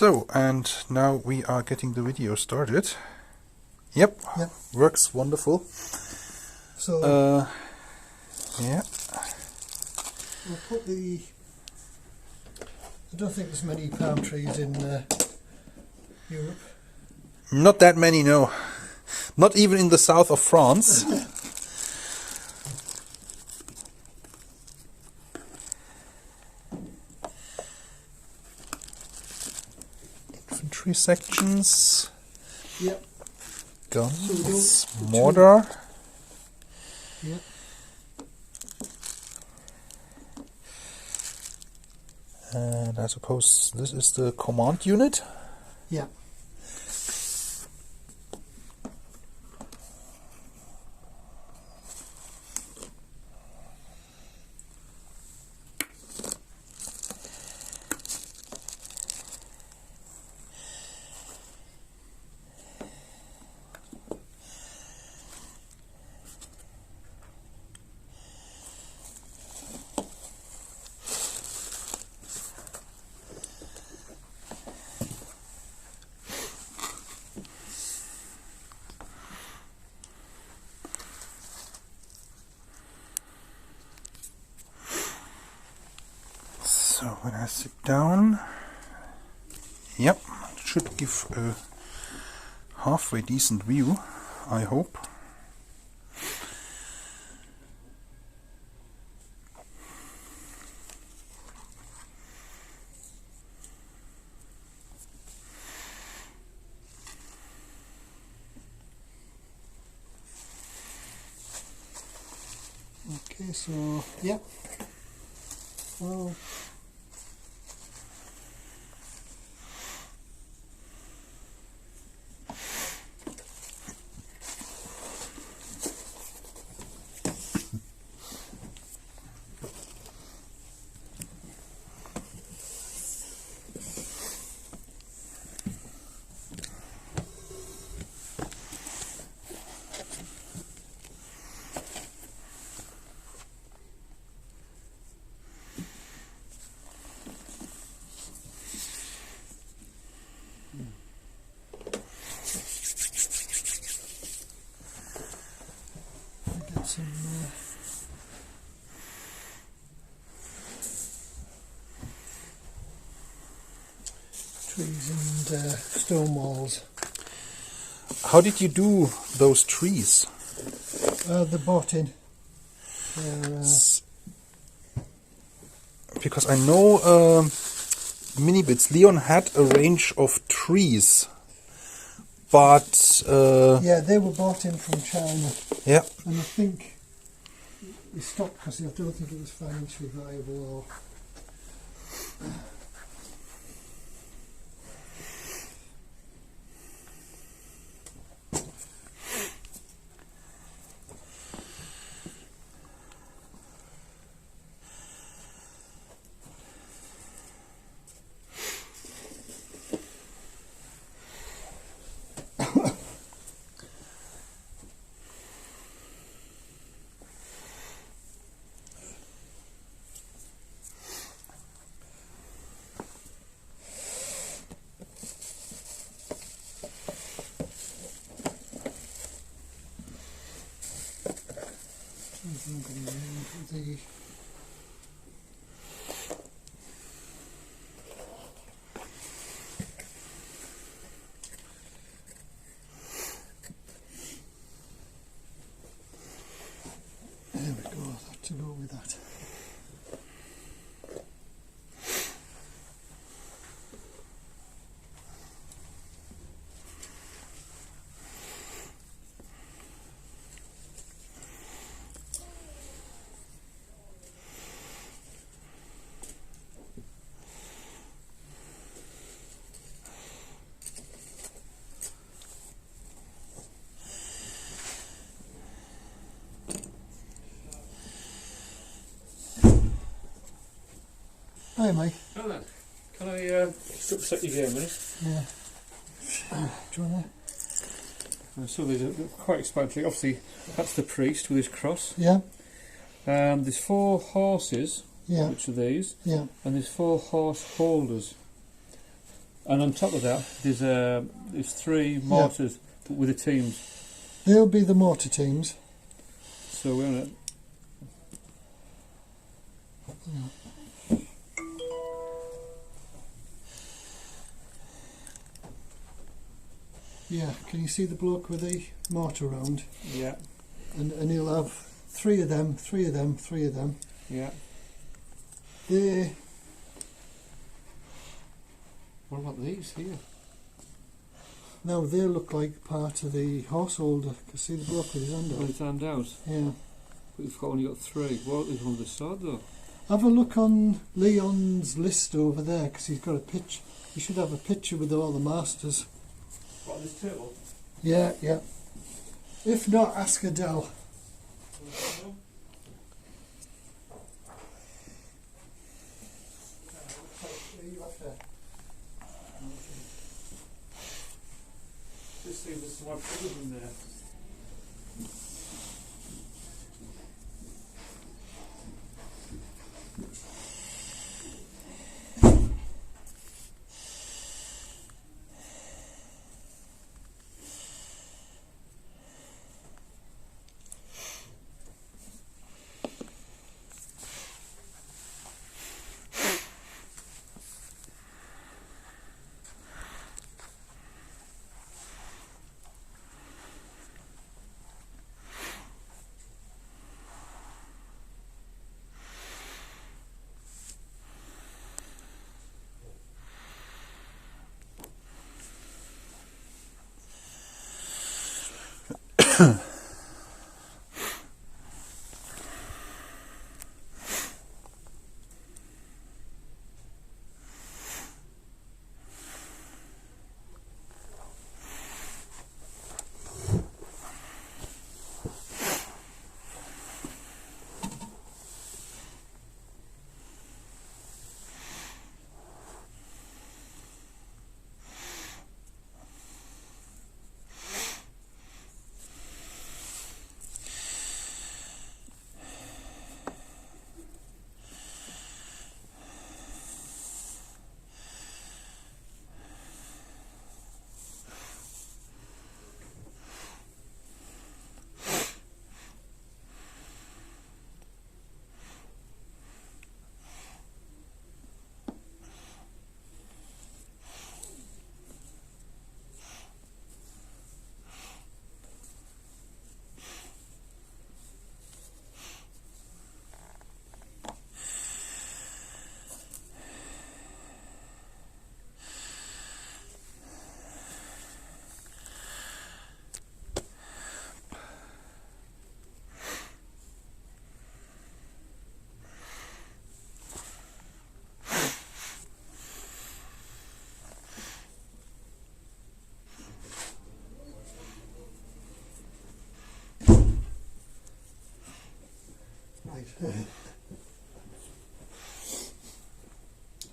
So, and now we are getting the video started. Yep, works wonderful. So, yeah. We'll put the... I don't think there's many palm trees in Europe. Not that many, no. Not even in the south of France. Infantry sections. Yep. Guns, mortar. Yep. And I suppose this is the command unit. Yeah. So when I sit down, yep, it should give a halfway decent view, I hope. Okay, so, yeah. Well, get some trees and stone walls. How did you do those trees? They're bought in. Because I know Minibits Leon had a range of trees, but yeah, they were bought in from China. yeah. And I think they stopped because I don't think it was financially viable or... The there we go, that to go with that. Hi Mike. Hello. Can I set you here a minute? Yeah. Do you want So these are quite explanatory. Obviously, that's the priest with his cross. Yeah. There's 4 horses, Yeah. which are these, Yeah. and there's 4 horse holders. And on top of that, there's 3 mortars with the teams. They'll be the mortar teams. So we're gonna. Yeah, can you see the bloke with the mortar round? Yeah. And he'll have 3 of them, 3 of them, 3 of them. Yeah. What about these here? Now they look like part of the horse holder. Can see the bloke with his hand With out. his hand out. Yeah. But we've only got 3. What is on the side though? Have a look on Leon's list over there, because he's got a picture. He should have a picture with all the masters. What, this table? Yeah, yeah. If not, ask Adele. Let's see if there's some more figures in there.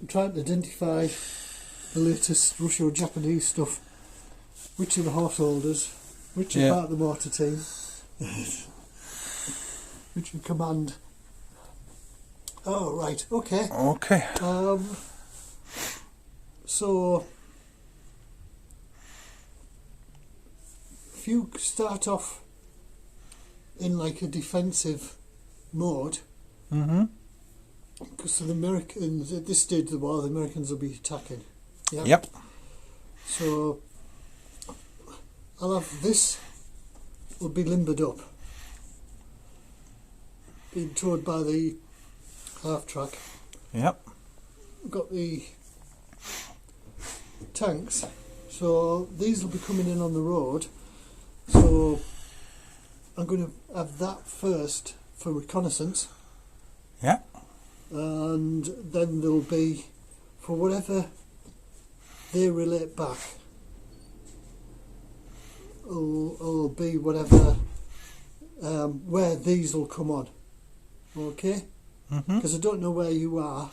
I'm trying to identify the latest Russo-Japanese stuff. Which are the horse holders? Which are part of the mortar team? Which in command? Oh, right, okay. Okay. So if you start off in like a defensive mode, because the Americans at this stage of the war, the Americans will be attacking. Yeah. Yep. So I'll have this will be limbered up, being towed by the half track. Yep. We've got the tanks, so these will be coming in on the road. So I'm going to have that first for reconnaissance. Yeah. And then there'll be, for whatever they relate back, it'll be whatever, where these will come on. Okay? Because I don't know where you are.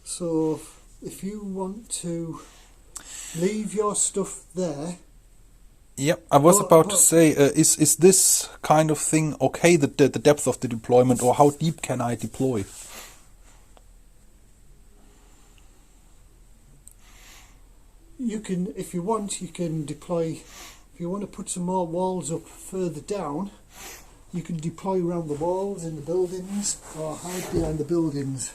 So if you want to leave your stuff there. Yep, I was about to say, is this kind of thing okay, the depth of the deployment, or how deep can I deploy? you can, if you want, you can deploy. If you want to put some more walls up further down, you can deploy around the walls in the buildings or hide behind the buildings.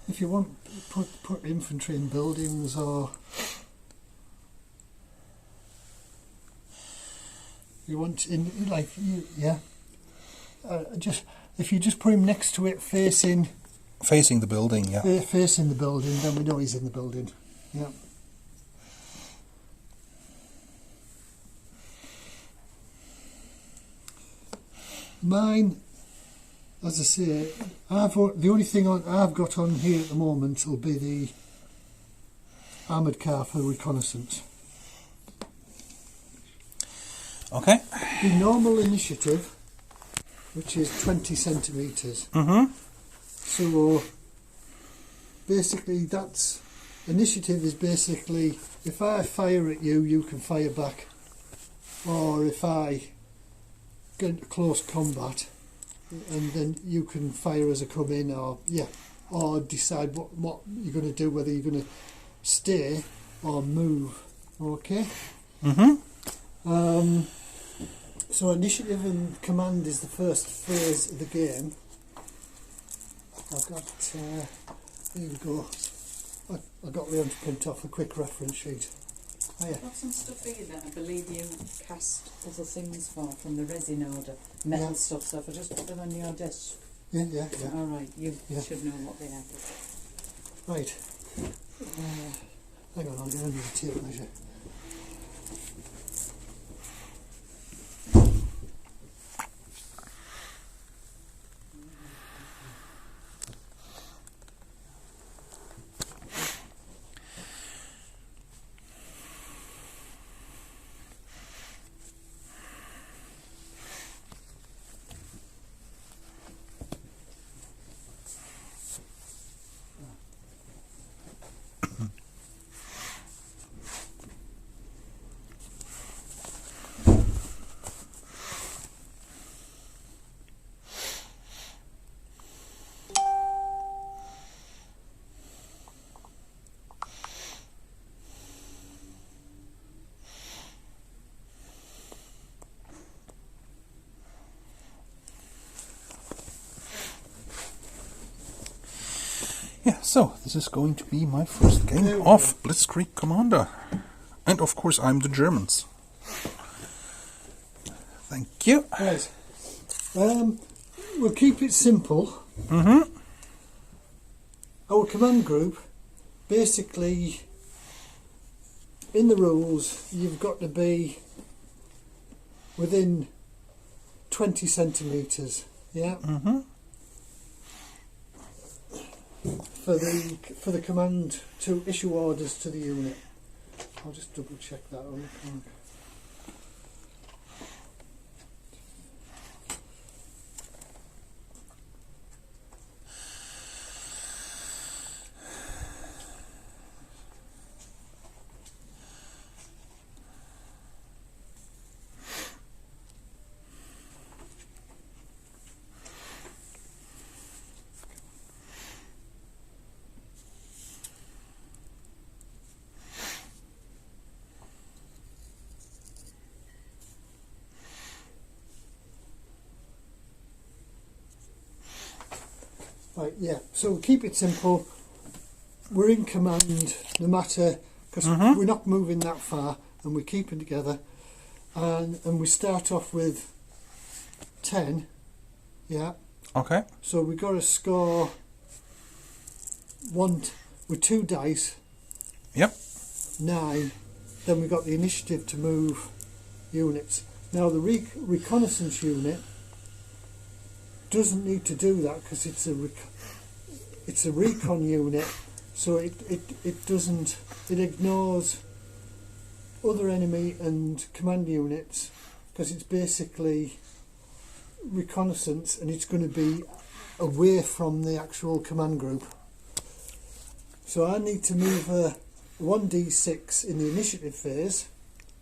If you want put infantry in buildings, or you want in like just if you just put him next to it facing the building, yeah. Facing the building, then we know he's in the building. Yeah. Mine, as I say, the only thing I've got on here at the moment will be the armoured car for reconnaissance. Okay. The normal initiative, which is 20 centimetres. Mm-hmm. So basically, that's initiative is basically if I fire at you, you can fire back, or if I get into close combat, and then you can fire as I come in, or decide what you're going to do, whether you're going to stay or move. Okay. Mm-hmm. So initiative and command is the first phase of the game. I've got here we go. I got Leon to print off a quick reference sheet. Oh, yeah. I've got some stuff here that I believe you cast other things for from the resin order, metal stuff, so if I just put them on your desk. Yeah. Alright, you should know what they are. Right. Hang on, I'm going to need a tape measure. Yeah, so this is going to be my first game of Blitzkrieg Commander. And of course I'm the Germans. Thank you. Right. We'll keep it simple. Mm-hmm. Our command group, basically, in the rules, you've got to be within 20 centimetres. Yeah. Mm-hmm. for the command to issue orders to the unit. I'll just double check that on the card. Right, yeah, so keep it simple. We're in command no matter, because we're not moving that far, and we're keeping together. And we start off with 10, yeah. Okay. So we got to score one with 2 dice. Yep. 9. Then we got the initiative to move units. Now the reconnaissance unit doesn't need to do that because it's a recon unit, so it doesn't, it ignores other enemy and command units because it's basically reconnaissance, and it's going to be away from the actual command group. So I need to move a 1d6 in the initiative phase,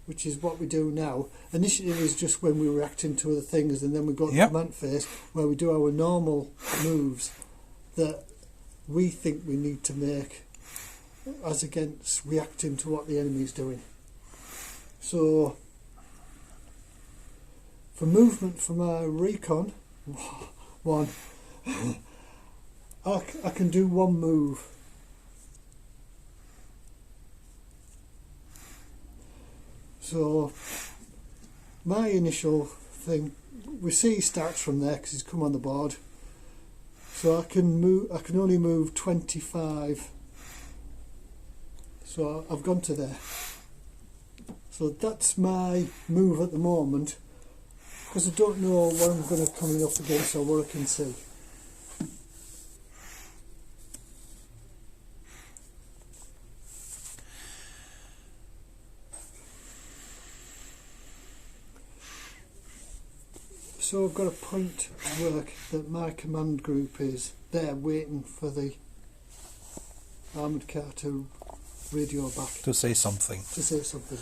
which is what we do now. Initiative is just when we're reacting to other things, and then we go to command phase where we do our normal moves that we think we need to make as against reacting to what the enemy is doing. So for movement for my recon, 1, I can do 1 move. So my initial thing, we see he starts from there because he's come on the board. So I can move. I can only move 25. So I've gone to there. So that's my move at the moment, because I don't know what I'm going to come up against or what I can see. So I've got a point to work that my command group is there waiting for the armoured car to radio back. To say something. To say something.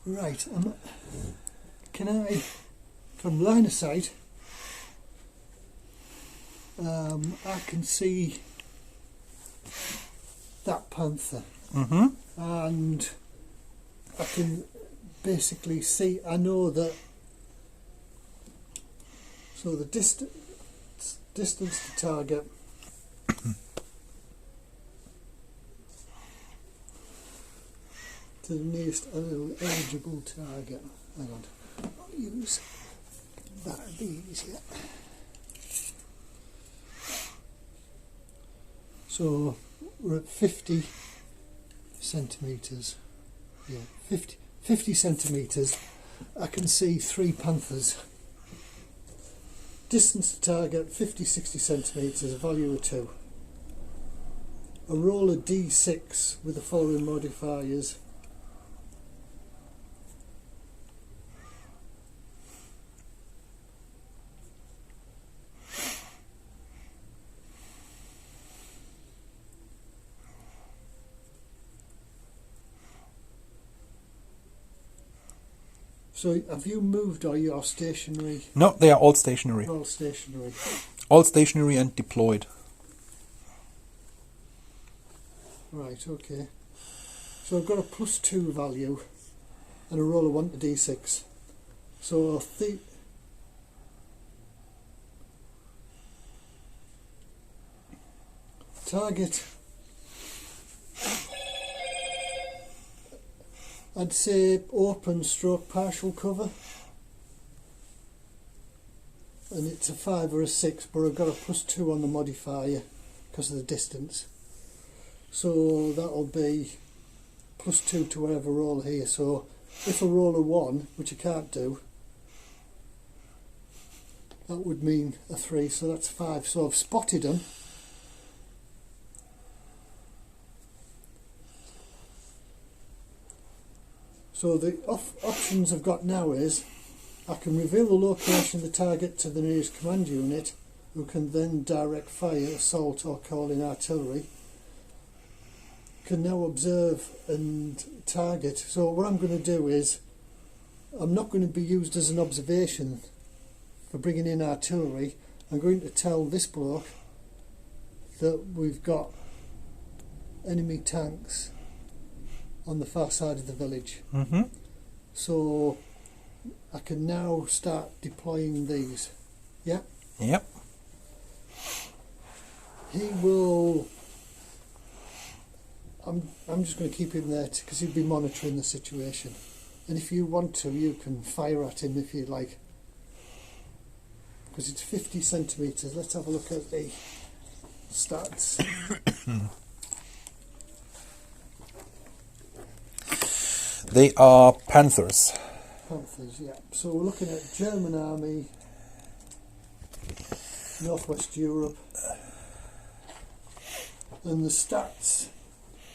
Right, can I, from line of sight, I can see that panther, and I can basically see, I know that, so the distance to target to the nearest eligible target. Hang on, I'll use that, it'd be easier. So we're at 50 centimetres. Yeah, 50 centimetres. I can see 3 panthers. Distance to target 50-60 centimetres, a value of 2. I roll a d6 with the following modifiers. So have you moved or you're stationary? No, they are all stationary. All stationary. All stationary and deployed. Right, okay. So I've got a +2 value and a roll of 1 to d6. So target, I'd say open stroke partial cover, and it's a 5 or a 6, but I've got a +2 on the modifier because of the distance, so that'll be +2 to whatever roll here. So if I roll a 1, which I can't do, that would mean a 3, so that's 5. So I've spotted them. So the options I've got now is I can reveal the location of the target to the nearest command unit, who can then direct fire, assault or call in artillery. Can now observe and target. So what I'm going to do is, I'm not going to be used as an observation for bringing in artillery. I'm going to tell this bloke that we've got enemy tanks on the far side of the village. Mm-hmm. So I can now start deploying these. Yeah? Yep. He will... I'm just going to keep him there because he'll be monitoring the situation. And if you want to, you can fire at him if you like. Because it's 50 centimetres. Let's have a look at the stats. They are Panthers. Panthers, yeah. So we're looking at German Army, Northwest Europe, and the stats.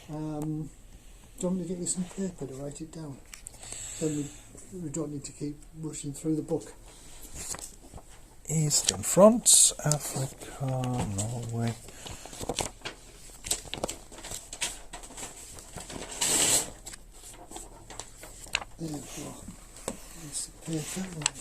Do you want me to get you some paper to write it down? Then we don't need to keep rushing through the book. Eastern Front, Africa, Norway. There we go. There's the paper.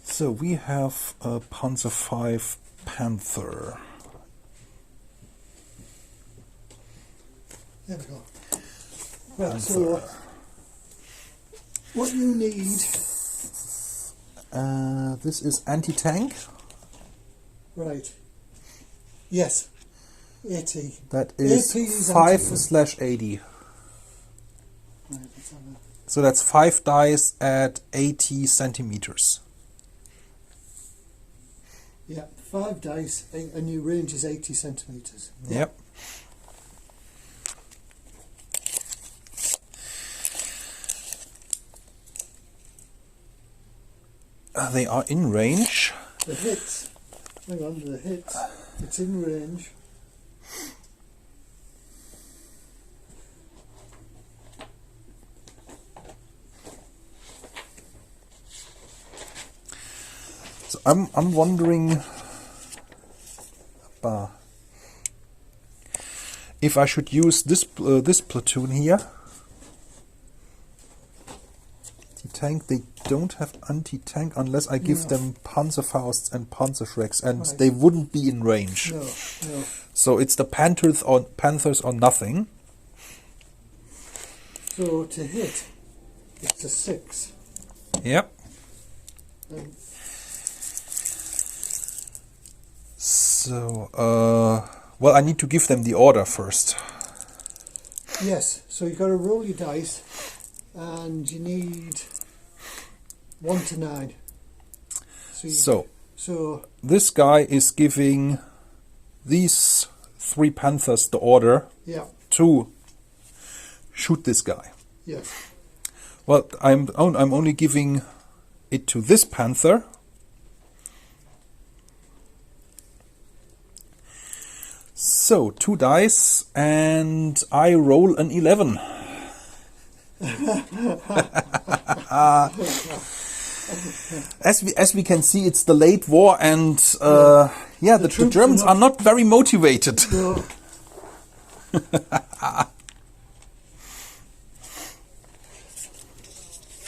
So we have a Panzer V Panther. There we go. Right, so what you need... This is anti-tank. Right. Yes. 80. That is AP is 5/80. Right, let's have a... So that's 5 dice at 80 centimeters. Yeah, 5 dice, and your range is 80 centimetres. Yep. They are in range. The hits, hang on, the hits, it's in range. So I'm wondering if I should use this this platoon here. Tank, they don't have anti-tank unless I give them Panzerfausts and Panzerschrecks, and Right. they wouldn't be in range. No, no. So it's the Panthers or nothing. So to hit, it's a 6. Yep. And So, well, I need to give them the order first. yes, so you've got to roll your dice, and you need 1 to 9. So This guy is giving these 3 Panthers the order yeah, to shoot this guy. yes, Well, I'm only giving it to this Panther. So 2 dice, and I roll an 11. as we can see, it's the late war, and the troops Germans are not very motivated. No.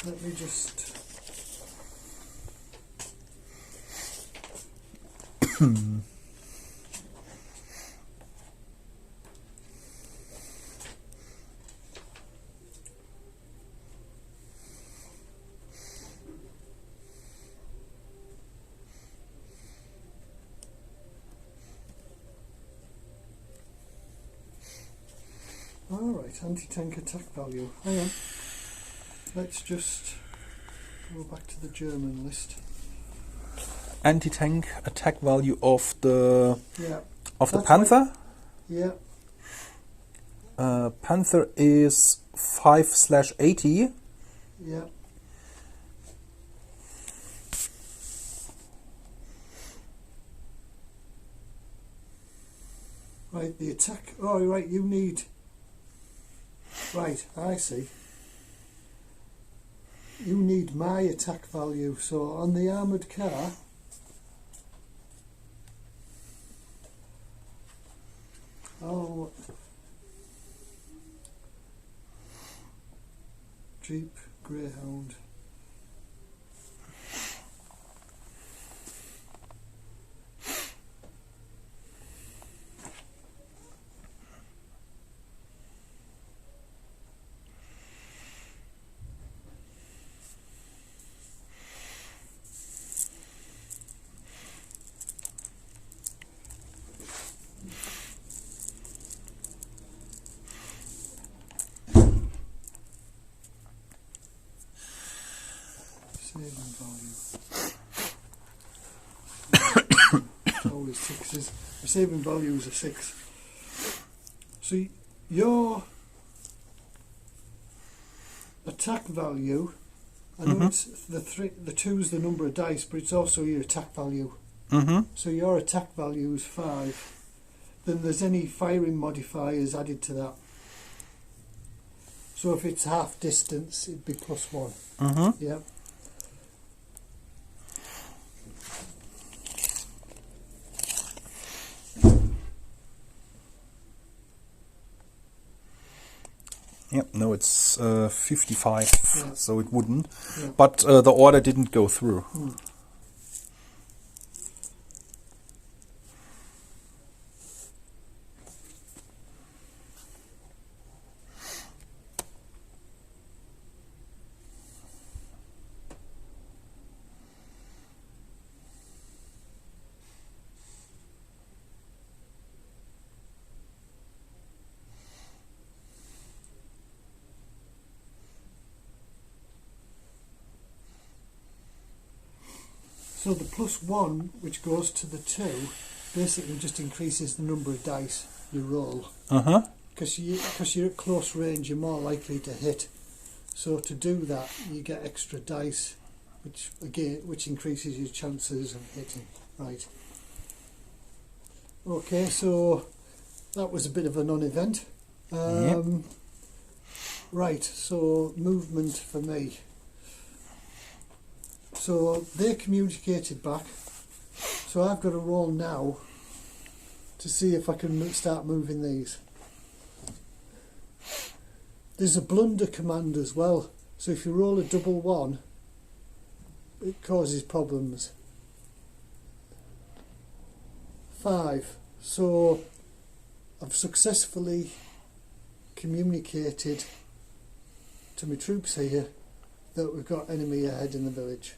Let me just... Alright, anti-tank attack value. Hang on. Let's just go back to the German list. Anti-tank attack value of the Yeah. the Panther. Yeah. Panther is 5/80. Yeah. Right, the attack. Oh, right, you need. Right, I see. You need my attack value. So on the armoured car, Jeep Greyhound. Saving value. It's always sixes. The saving value is a 6. So your attack value, I know it's the 2's the number of dice, but it's also your attack value. So your attack value is 5. Then there's any firing modifiers added to that. So if it's half distance, it'd be +1. Yeah. Yep, no, it's 55, Yeah. so it wouldn't. Yeah. But the order didn't go through. So the +1, which goes to the 2, basically just increases the number of dice you roll. Because you're at close range, you're more likely to hit. So to do that, you get extra dice, which increases your chances of hitting. Right. Okay, so that was a bit of a non-event. Right, so movement for me. So they communicated back. So I've got to roll now to see if I can start moving these. There's a blunder command as well. So if you roll a double 1, it causes problems. 5. So I've successfully communicated to my troops here that we've got enemy ahead in the village.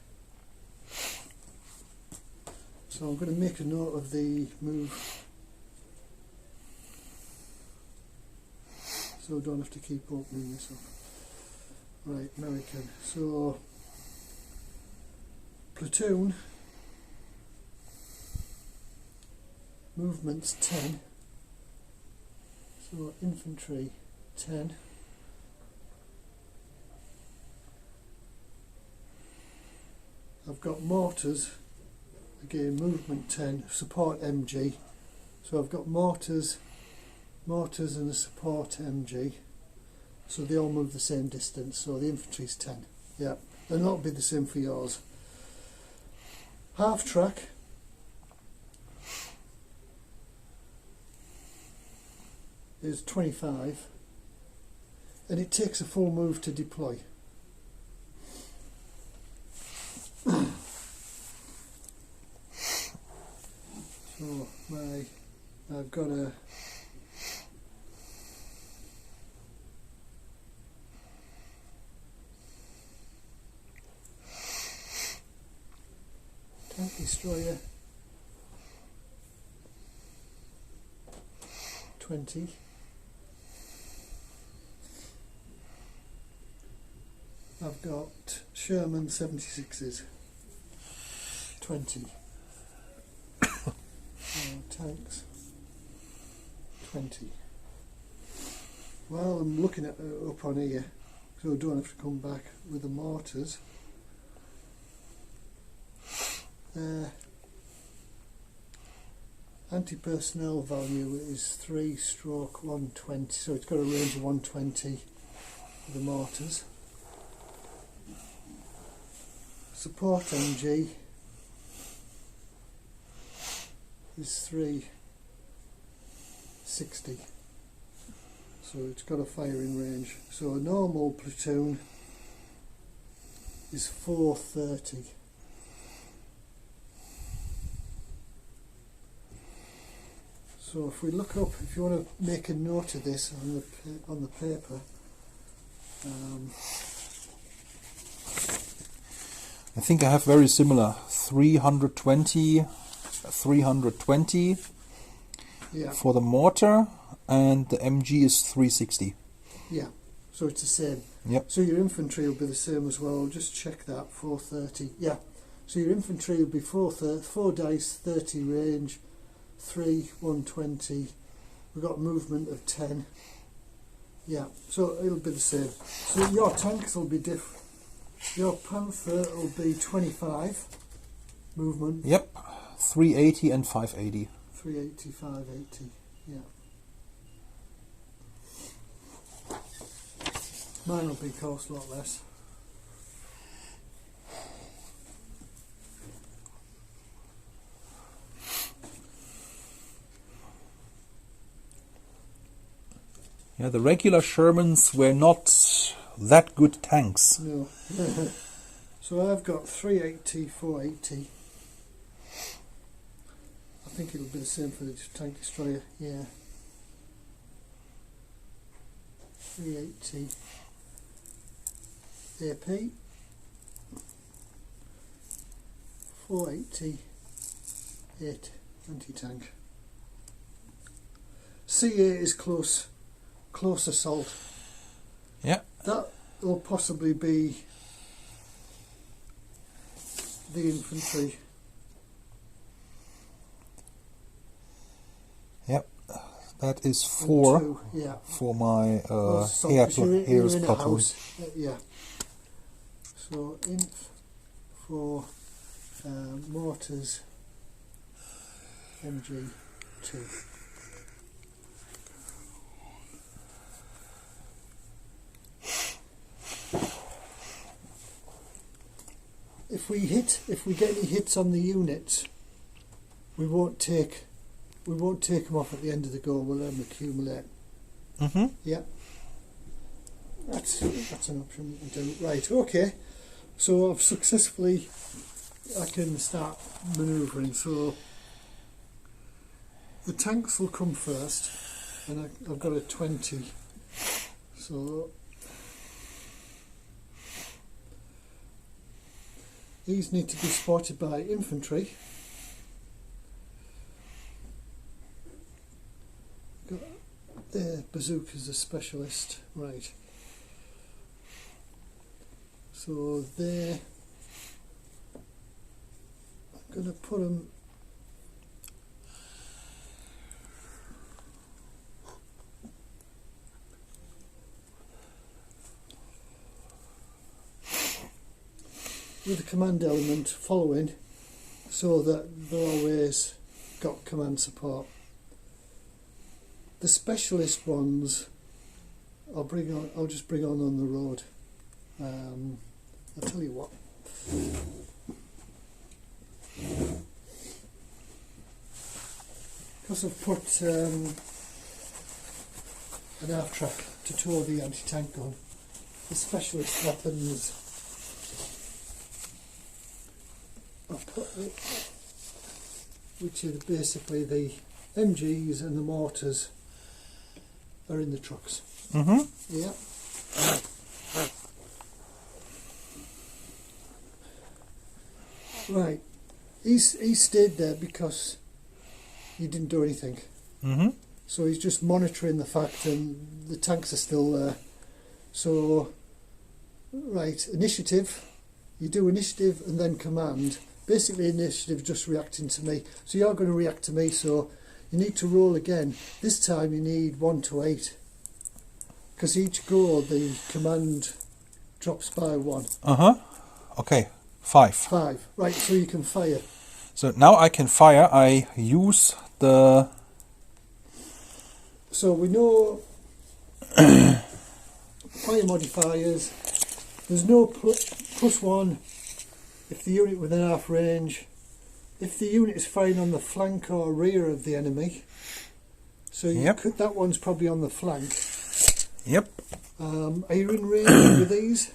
So I'm going to make a note of the move, so I don't have to keep opening this up. Right, American. So platoon movement's 10. So infantry 10. I've got mortars, again movement 10, support MG. So I've got mortars and a support MG. So they all move the same distance, so the infantry's 10. Yeah, and that'll be the same for yours. half track is 25, and it takes a full move to deploy. So I've got a tank destroyer 20. I've got Sherman 76s 20. Tanks 20. Well, I'm looking at up on here, so I don't have to come back with the mortars. Anti-personnel value is 3/120, so it's got a range of 120 for the mortars. Support MG is 360, so it's got a firing range. So a normal platoon is 430. So if we look up, if you want to make a note of this on the paper, I think I have very similar 320 yeah, for the mortar, and the MG is 360. yeah. So it's the same. Yep. So your infantry will be the same as well. I'll just check that. 430. Yeah. So your infantry will be 4 dice, 30 range, 120. We've got movement of 10. Yeah. So it'll be the same. So your tanks will be different. Your Panther will be 25 movement. Yep, 380 and 580. 380, 580. Yeah. Mine will be cost a lot less. Yeah, the regular Shermans were not that good tanks. No. So I've got 380, 480. I think it'll be the same for the tank destroyer. Yeah. 380 AP. 480 8 anti-tank. C8 is close assault. Yeah. That will possibly be the infantry. Yep, that is 4 2, yeah. for my Close assault, hair 'cause you're hairs in a platoon. house. Yeah. So inf for mortars MG2. If we get any hits on the units, we won't take them off at the end of the go. We'll let them accumulate. Yeah, that's an option we can do. Right, okay. So I've successfully, I can start manoeuvring. So the tanks will come first, and I've got a 20. So these need to be spotted by infantry. Got there, bazooka's a specialist, right. So there, I'm going to put them with the command element following, so that they're always got command support. The specialist ones I'll just bring on the road. I'll tell you what. because I've put an half track to tow the anti-tank gun, the specialist weapons, I've put it, which are basically the MGs and the mortars, are in the trucks. Mm-hmm. Yeah. Right. He stayed there because he didn't do anything. Mm-hmm. So he's just monitoring the fact, and the tanks are still there. So, right, initiative. You do initiative and then command. Basically, initiative just reacting to me. So you're going to react to me. So you need to roll again. This time you need 1 to 8, because each go the command drops by 1. Uh-huh. Okay, 5. 5. Right, so you can fire. So now I can fire. I use the... So we know fire modifiers. There's no +1 if the unit within half range. If the unit is firing on the flank or rear of the enemy. So you Yep. could, that one's probably on the flank. Yep. Are you in range with these?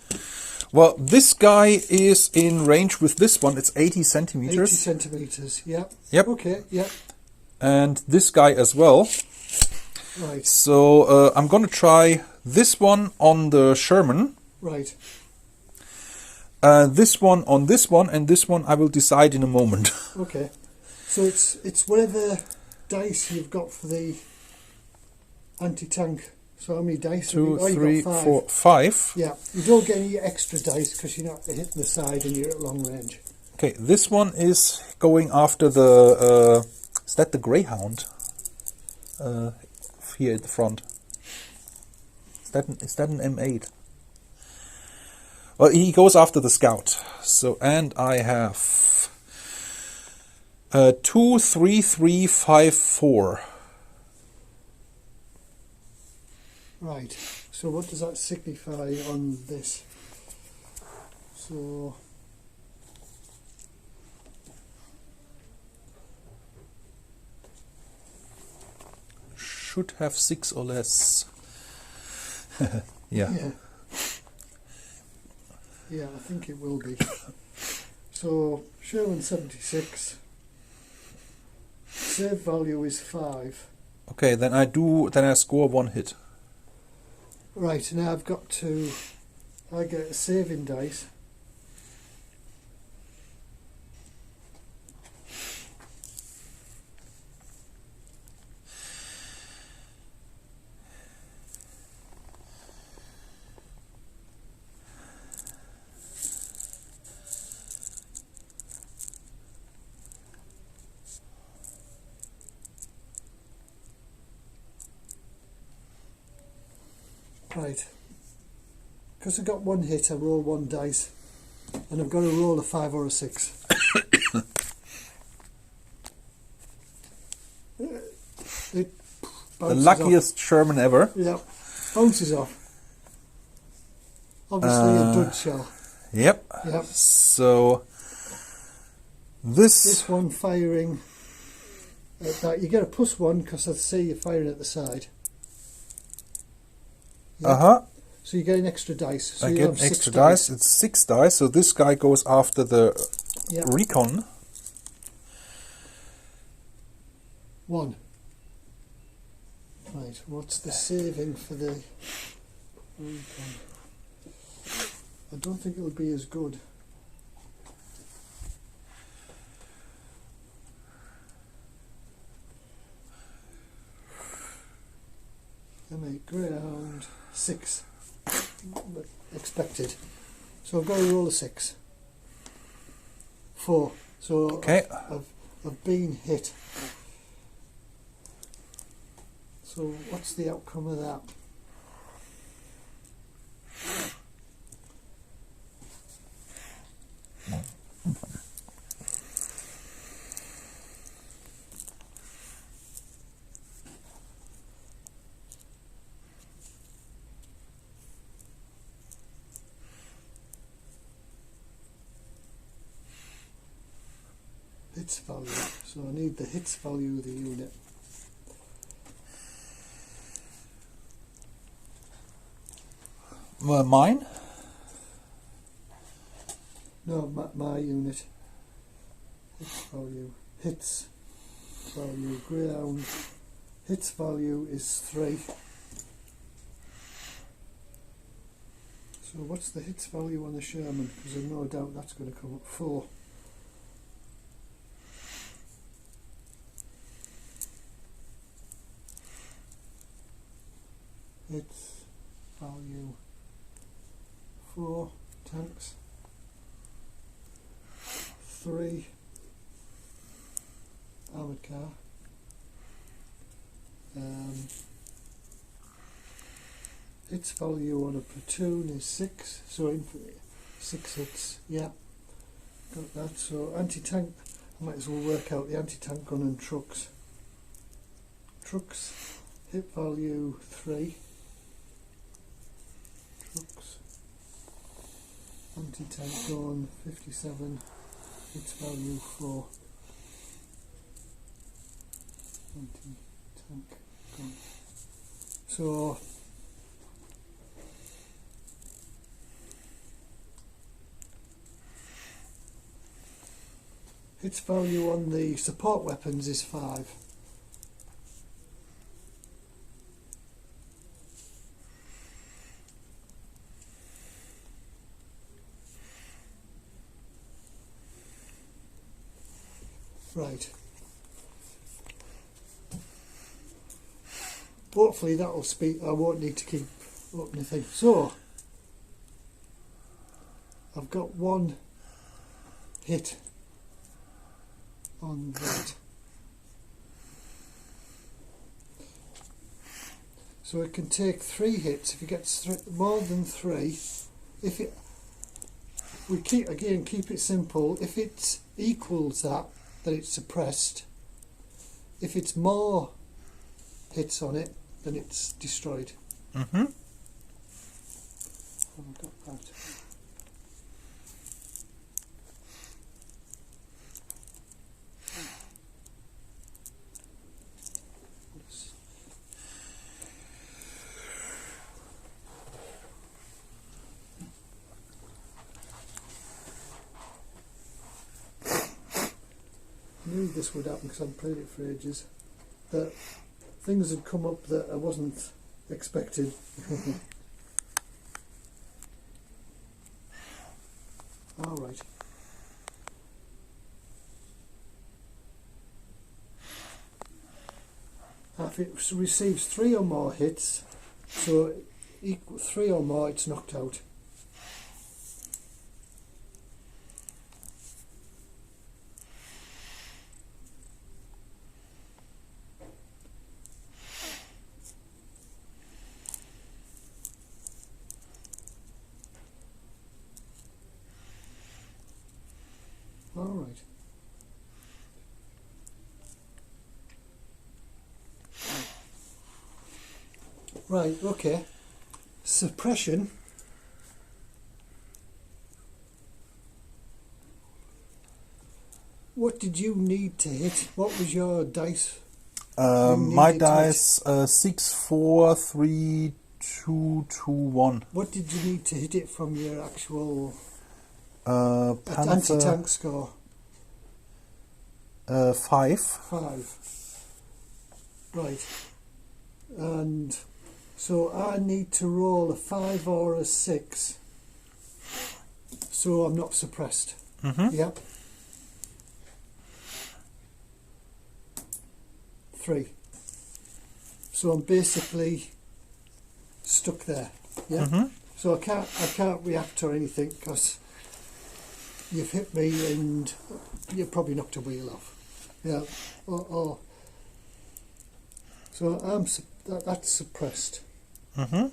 Well, this guy is in range with this one. It's 80 80 centimeters. centimetres, yeah. Yep. Okay, yeah. And this guy as well. Right, So I'm going to try this one on the Sherman. right. This one on this one, and this one I will decide in a moment. Okay. So it's whatever dice you've got for the anti-tank. So how many dice? 2, have you 3, got? 5. 4, 5. Yeah, you don't get any extra dice because you're not hitting the side and you're at long range. Okay, this one is going after the... is that the Greyhound? Here at the front. Is that an M8? Well, he goes after the Scout. So, and I have 2, 3, 3, 5, 4. Right, so what does that signify on this? So, Should have 6 or less. Yeah. yeah, I think it will be. So, Sherman 76, save value is 5. Okay, then I score 1 hit. Right, now I've got to, I get a saving dice. Right, because I got 1 hit, I roll 1 dice, and I've got to roll a 5 or a 6. It The bounces luckiest Sherman ever. off. Yeah, bounces off. Obviously a dud shell. Yep. Yep. So This one firing at that, you get a +1 because I see you're firing at the side. Yeah. Uh-huh. So you get an extra dice. So I you get have 6 extra dice. It's 6 dice. So this guy goes after the Yeah. recon. 1. Right, what's the saving for the recon? I don't think it'll be as good. Greyhound 6 expected. So I've got to roll a 6. 4. So Okay. I've been hit. So what's the outcome of that? Hits value. So I need the hits value of the unit. Mine? No, my unit. Hits value, greyhound. Hits value is 3. So what's the hits value on the Sherman? Because I've no doubt that's going to come up 4. Hits value 4 tanks. 3 armoured car. Its value on a platoon is 6, so 6 hits, yeah, got that. So anti-tank, I might as well work out the anti-tank gun and trucks. Trucks, hit value 3. Trucks, anti-tank gun 57, hits value 4. Anti-tank gun. So its value on the support weapons is 5. Right. Hopefully that'll speak. I won't need to keep opening things. So I've got 1 hit on that. So it can take 3 hits. If it gets more than 3, if it, we keep it simple. If it equals that, then it's suppressed. If it's more hits on it, then it's destroyed. Mm-hmm. I've got that. I knew this would happen because I've played it for ages. That things had come up that I wasn't expecting. All right. If it receives 3 or more hits, so equal 3 or more, it's knocked out. All right. Right, okay. Suppression. What did you need to hit? What was your dice? My dice 6, 4, 3, 2, 2, 1. What did you need to hit it from your actual Panther, anti-tank score? 5. 5. Right. And so I need to roll a 5 or a 6, so I'm not suppressed. Mm-hmm. Yep. 3. So I'm basically stuck there. Yeah. Mm-hmm. So I can't react or anything because you've hit me and you've probably knocked a wheel off. Yeah. So that's suppressed. Mm-hmm.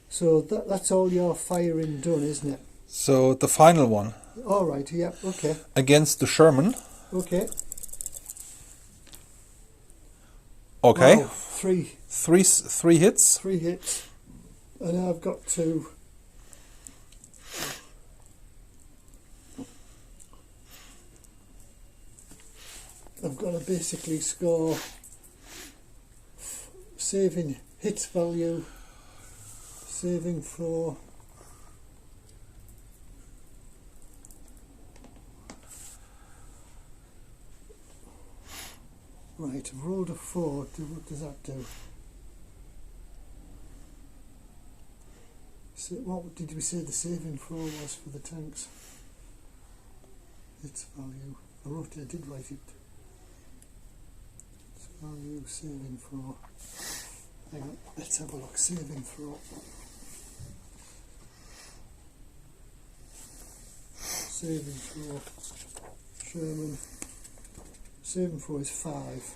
So that's all your firing done, isn't it? So the final one. All right. Yeah. Okay. Against the Sherman. Okay. Okay. Wow, 3 Three hits. 3 hits, and I've got to. I've got to basically score saving hits value, saving for Right, I've rolled a 4. What does that do? So what did we say the saving throw was for the tanks? Its value. I did write it. Its value, saving throw. Hang on, let's have a look. Saving throw. Saving throw. Sherman. Saving throw is 5.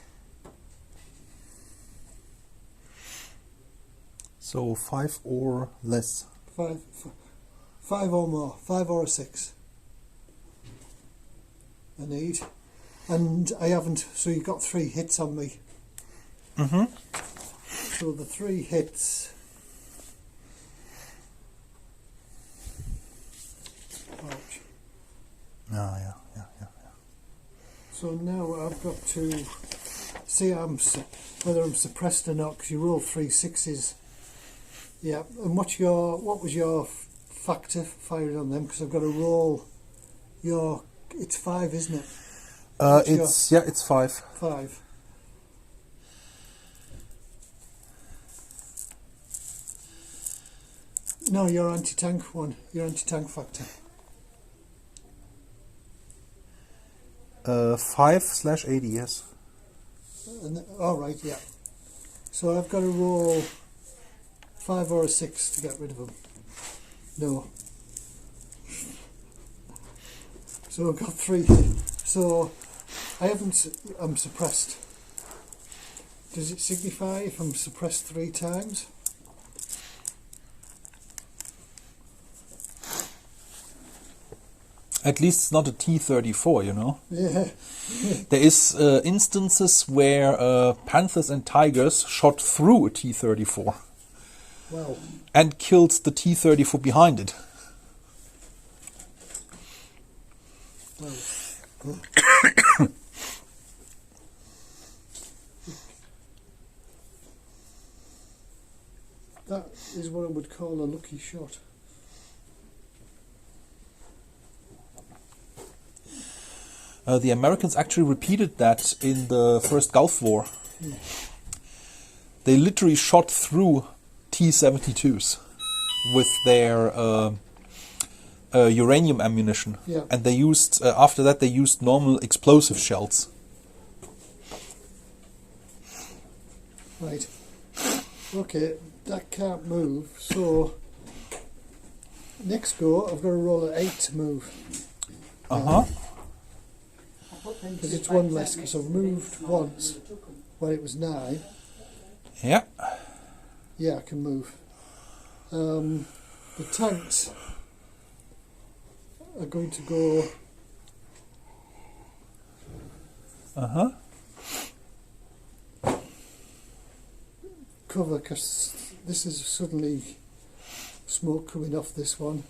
So 5 or less. 5 or more. 5 or a 6. I need. And I haven't, so you got 3 hits on me. Mm-hmm. So the 3 hits. Ouch. Oh, yeah. So now I've got to see whether I'm suppressed or not, because you roll 3 6s. Yeah, and what was your factor firing on them? Because I've got to roll your. It's 5, isn't it? It's 5. 5. No, your anti-tank one. Your anti-tank factor. 5/80, yes. All right, yeah. So I've got to roll 5 or a 6 to get rid of them. No. So I've got 3. So I haven't. I'm suppressed. Does it signify if I'm suppressed 3 times? At least it's not a T-34, you know. Yeah. There is instances where panthers and tigers shot through a T-34 Well. and killed the T-34 behind it. Well. That is what I would call a lucky shot. The Americans actually repeated that in the first Gulf War. Yeah. They literally shot through T-72s with their uranium ammunition, Yeah. and they used after that they used normal explosive shells. Right. Okay, that can't move. So next go, I've got to roll an 8 to move. Because it's 1 less, because I've moved once when it was 9. Yeah. Yeah, I can move. The tanks are going to go. Cover, because this is suddenly smoke coming off this one.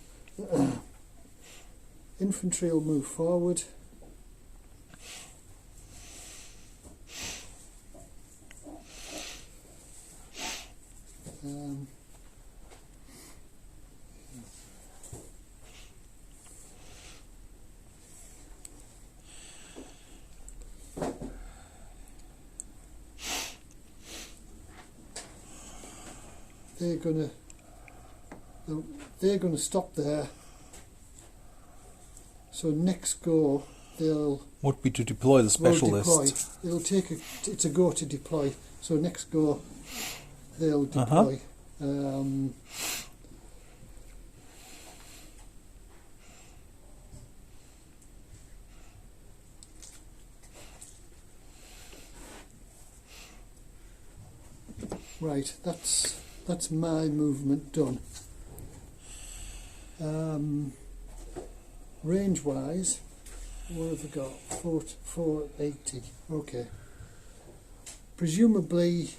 Infantry will move forward. They're gonna stop there. So next go they'll Would be to deploy the specialist. deploy. It'll take it's a go to deploy. So next go they'll deploy. Right, that's my movement done. Range wise, what have we got? 480. Okay. Presumably,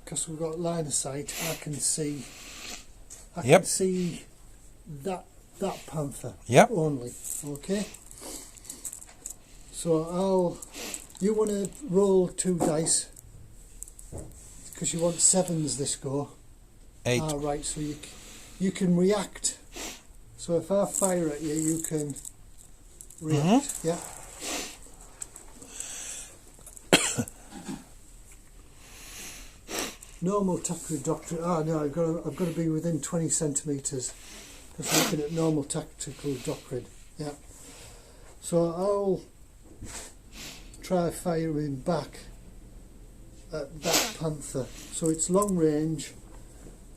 because we've got line of sight, I can see that panther only. Okay. So you want to roll 2 dice because you want 7s this go. 8. Ah, right. So you can react. So if I fire at you, you can react. Yeah. normal tactical doctrine. Ah, no, I've got to be within 20 centimetres. Because I'm looking at normal tactical doctrine. Yeah. So I'll try firing back at that panther. So it's long range.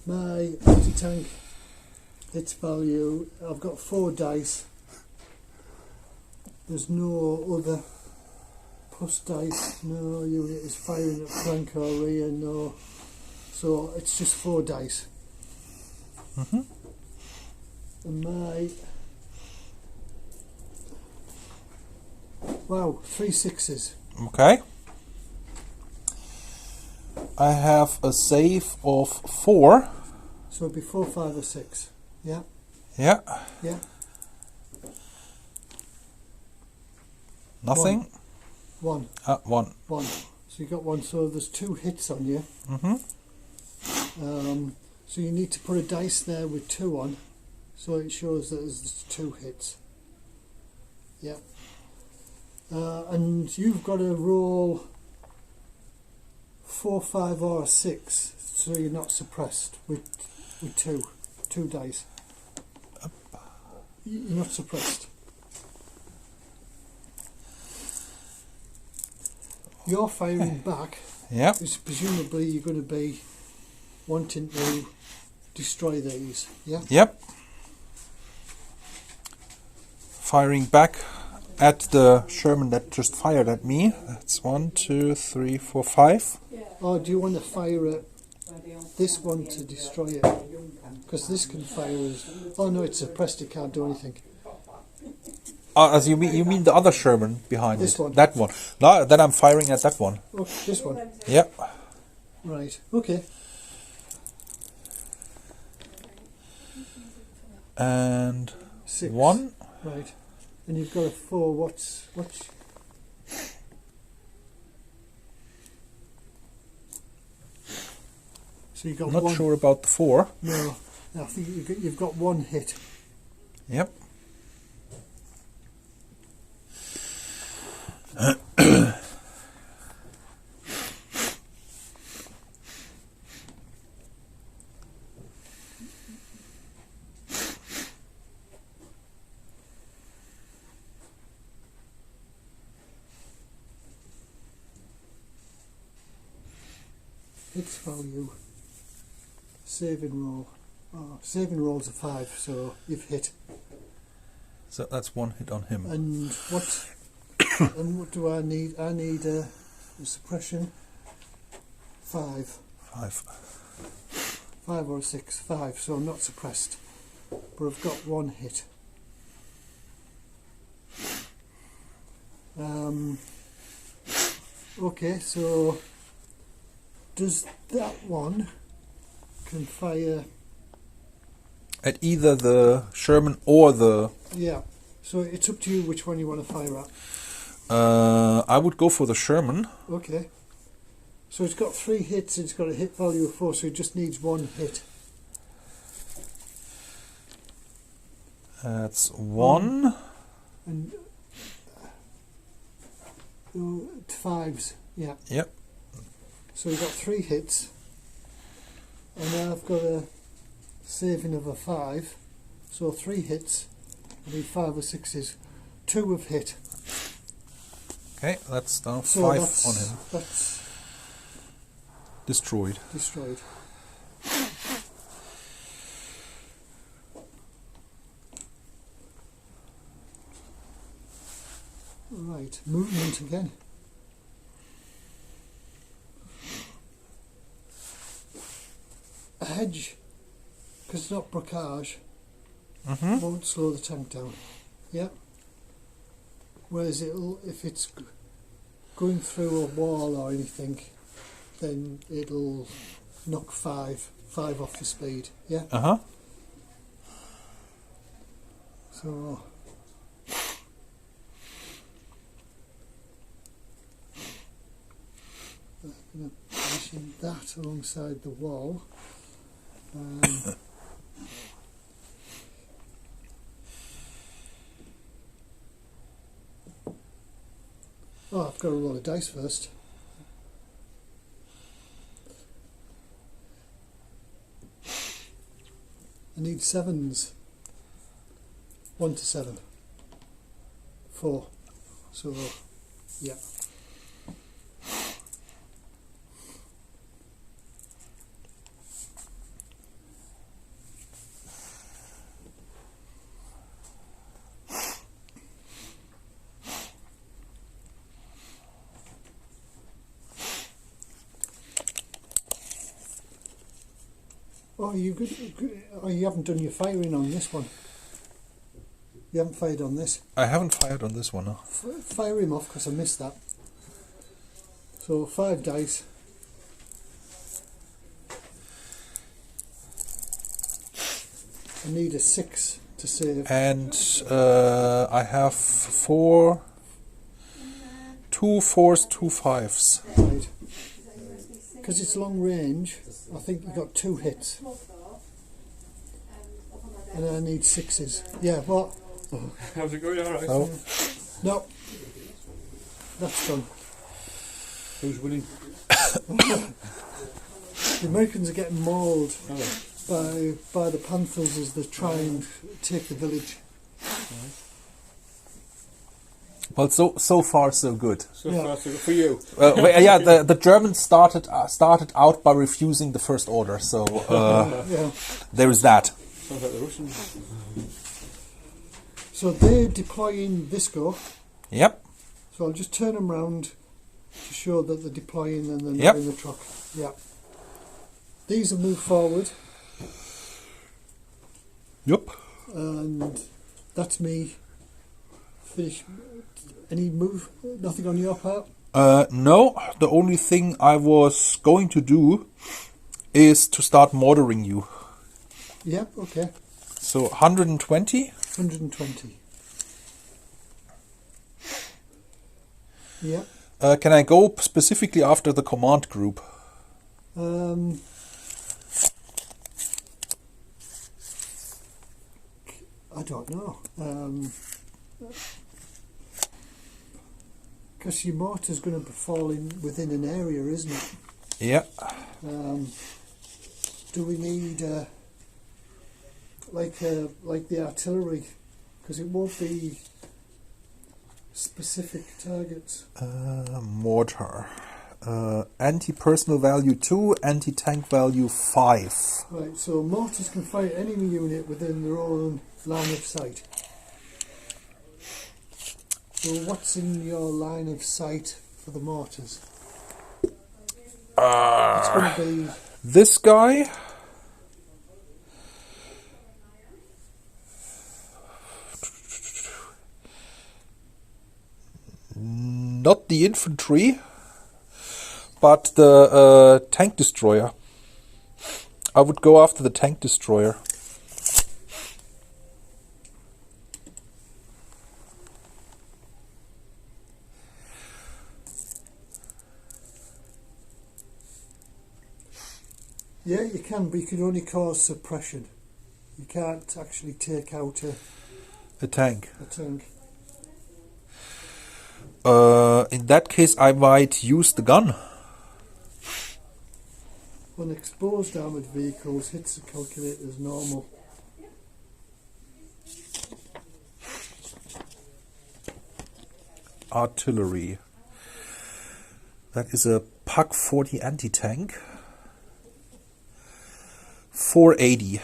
My anti-tank hits value. I've got 4 dice. There's no other plus dice. No unit is firing at flank or rear. No. So it's just 4 dice. Mm-hmm. And wow, 3 6s. Okay. I have a save of 4. So it'd be 4, 5 or 6. Yeah. Yeah. Yeah. Nothing. 1. 1. 1. So you got 1. So there's 2 hits on you. Mm-hmm. So you need to put a dice there with 2 on. So it shows that there's 2 hits. Yeah. And you've got to roll 4, 5 or 6, so you're not suppressed with 2 dice. You're not suppressed. You're firing back. Yeah. It's presumably you're going to be wanting to destroy these. Yeah. Yep. Firing back at the Sherman that just fired at me. That's 1, 2, 3, 4, 5. Or do you want to fire at this one to destroy it? Because this can fire as... Oh no, it's suppressed, it can't do anything. As you mean the other Sherman behind This it? one. That one. No, then I'm firing at that one. Oh, this one. Yep. Right, okay. And 6. 1. Right. And you've got a 4. What's... So you've got I'm not 1. sure about the 4. No, I think you've got 1 hit. Yep. Hits value. Saving roll. Oh, saving roll's a 5, so you've hit. So that's 1 hit on him. And what? And what do I need? I need a suppression. 5. 5. 5 or a 6. 5. So I'm not suppressed, but I've got 1 hit. Okay, so does that one can fire? At either the Sherman or the... Yeah. So it's up to you which one you want to fire at. I would go for the Sherman. Okay. So it's got 3 hits, it's got a hit value of 4, so it just needs 1 hit. That's 1. And 5s, yeah. Yep. So you've got 3 hits. And I've got a saving of a 5. So 3 hits. I need 5 or 6s. 2 have hit. Okay, that's now 5 So on that's, him. that's Destroyed. destroyed. Right, movement again. A hedge, because it's not brocage, won't slow the tank down. Yeah. Whereas if it's going through a wall or anything, then it'll knock 5 off the speed. Yeah. So I'm going to position that alongside the wall. Oh, I've got to roll a dice first. I need 7s. 1 to 7. 4. So, yeah. Oh, you good? Oh, you haven't done your firing on this one. You haven't fired on this. I haven't fired on this one, no. Fire him off because I missed that. So 5 dice. I need a 6 to save. And I have 4, 2 4s, 2 5s. Right. Because it's long range, I think you got 2 hits. And I need 6s. Yeah, what? How's it going? Alright. So, No. That's done. Who's winning? The Americans are getting mauled Oh, by the Panthers as they try and take the village. well, so far so good. so Yeah. far so good for you. Yeah, the Germans started out by refusing the first order, so Yeah. there is that. Sounds like the Russians. So they're deploying this go. Yep. So I'll just turn them round to show that they're deploying and they're not Yep. in the truck. Yeah. These will move forward, Yep. and that's me. Finish. Any move? Nothing on your part? No, the only thing I was going to do is to start mortaring you. Yeah, okay. So 120. 120. Yeah. Can I go specifically after the command group? I don't know. Because your mortar's going to fall in within an area, isn't it? Yeah. Do we need like the artillery? Because it won't be specific targets. Mortar. Anti-personal value 2, anti-tank value 5. Right, so mortars can fire enemy unit within their own line of sight. So what's in your line of sight for the mortars? It's going to be This guy. Not the infantry, but the tank destroyer. I would go after the tank destroyer. yeah, you can, but you can only cause suppression. You can't actually take out A tank. a tank. In that case, I might use the gun. When exposed armoured vehicles hits are calculated as normal. Artillery. That is a PaK 40 anti-tank. 480.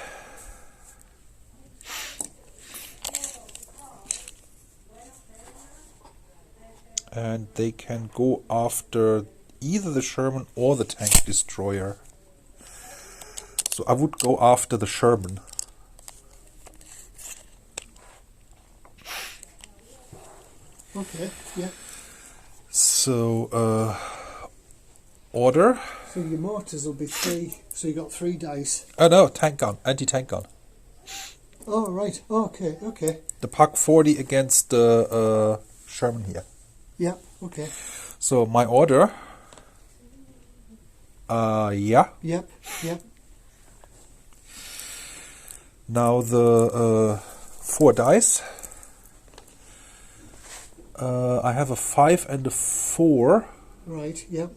And they can go after either the Sherman or the tank destroyer. So I would go after the Sherman. Okay, yeah. So, order. So your mortars will be 3, so you got 3 dice. Oh no, tank gun, anti-tank gun. Oh, right, okay, okay. The PaK 40 against the Sherman here. Yeah, okay. So my order. Yeah. Yep, yep. Now the 4 dice. I have a 5 and a 4. Right, yep.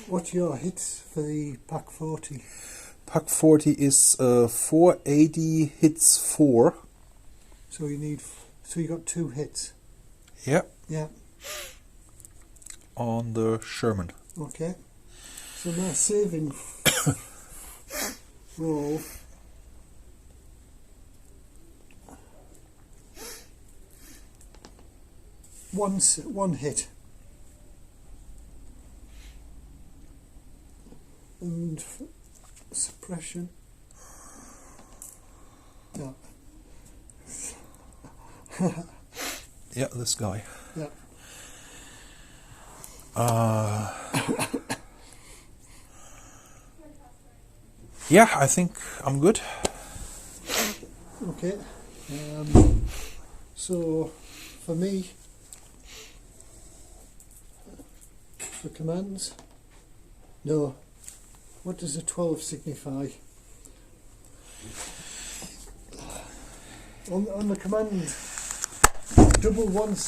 What's your hits for the PaK 40? Puck 40 is 480 hits 4. So you got 2 hits. Yeah, Yeah. on the Sherman. Okay. So my saving roll. One hit. And suppression. Yeah. Yeah, this guy. Yeah. Yeah, I think I'm good. Okay. So for me, for commands, no. What does a 12 signify? On the command, double one